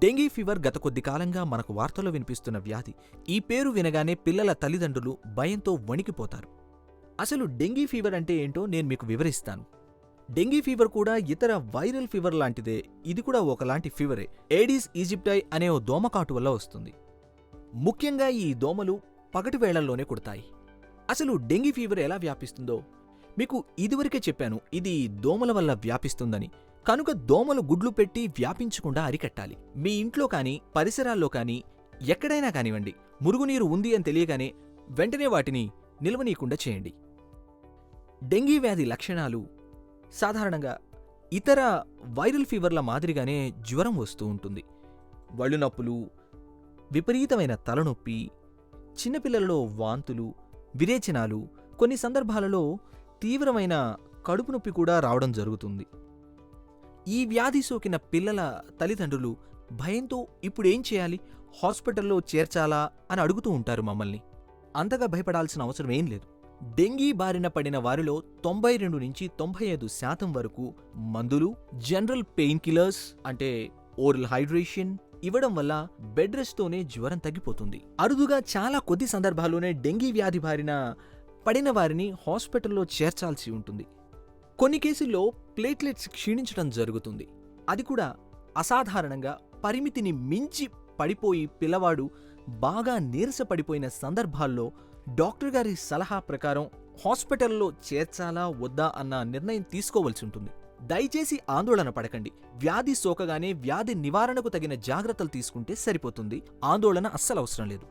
Dengue fever గత కొద్ది కాలంగా మనకు వార్తల్లో వినిపిస్తున్న వ్యాధి. ఈ పేరు వినగానే పిల్లల తల్లిదండ్రులు భయంతో వణికిపోతారు. అసలు డెంగీ ఫీవర్ అంటే ఏంటో నేను మీకు వివరిస్తాను. డెంగీ ఫీవర్ కూడా ఇతర వైరల్ ఫీవర్ లాంటిదే. ఇది కూడా ఒకలాంటి ఫీవరే. ఏడిస్ ఈజిప్టై అనే ఓ దోమకాటు వల్ల వస్తుంది. ముఖ్యంగా ఈ దోమలు పగటి వేళల్లోనే కుడతాయి. అసలు డెంగీ ఫీవర్ ఎలా వ్యాపిస్తుందో మీకు ఇదివరకే చెప్పాను. ఇది దోమల వల్ల వ్యాపిస్తుందని. కనుక దోమలు గుడ్లు పెట్టి వ్యాపించకుండా అరికట్టాలి. మీ ఇంట్లో కానీ పరిసరాల్లో కానీ ఎక్కడైనా కానివ్వండి, మురుగునీరు ఉంది అని తెలియగానే వెంటనే వాటిని నిల్వనీయకుండా చేయండి. డెంగీ వ్యాధి లక్షణాలు సాధారణంగా ఇతర వైరల్ ఫీవర్ల మాదిరిగానే జ్వరం వస్తూ ఉంటుంది. వళ్ళు నొప్పులు, విపరీతమైన తలనొప్పి, చిన్నపిల్లలలో వాంతులు, విరేచనాలు, కొన్ని సందర్భాలలో తీవ్రమైన కడుపు నొప్పి కూడా రావడం జరుగుతుంది. ఈ వ్యాధి సోకిన పిల్లల తల్లిదండ్రులు భయంతో ఇప్పుడేం చేయాలి, హాస్పిటల్లో చేర్చాలా అని అడుగుతూ ఉంటారు మమ్మల్ని. అంతగా భయపడాల్సిన అవసరం ఏం లేదు. డెంగీ బారిన పడిన వారిలో 92 నుంచి 95% వరకు మందులు, జనరల్ పెయిన్ కిల్లర్స్ అంటే ఓరల్ హైడ్రేషన్ ఇవ్వడం వల్ల బెడ్ రెస్ట్తోనే జ్వరం తగ్గిపోతుంది. అరుదుగా చాలా కొద్ది సందర్భాల్లోనే డెంగీ వ్యాధి బారిన పడిన వారిని హాస్పిటల్లో చేర్చాల్సి ఉంటుంది. కొన్ని కేసుల్లో ప్లేట్లెట్స్ క్షీణించడం జరుగుతుంది. అది కూడా అసాధారణంగా పరిమితిని మించి పడిపోయి పిల్లవాడు బాగా నీరసపడిపోయిన సందర్భాల్లో డాక్టర్ గారి సలహా ప్రకారం హాస్పిటల్లో చేర్చాలా వద్దా అన్న నిర్ణయం తీసుకోవలసి ఉంటుంది. దయచేసి ఆందోళన పడకండి. వ్యాధి సోకగానే వ్యాధి నివారణకు తగిన జాగ్రత్తలు తీసుకుంటే సరిపోతుంది. ఆందోళన అస్సలు అవసరం లేదు.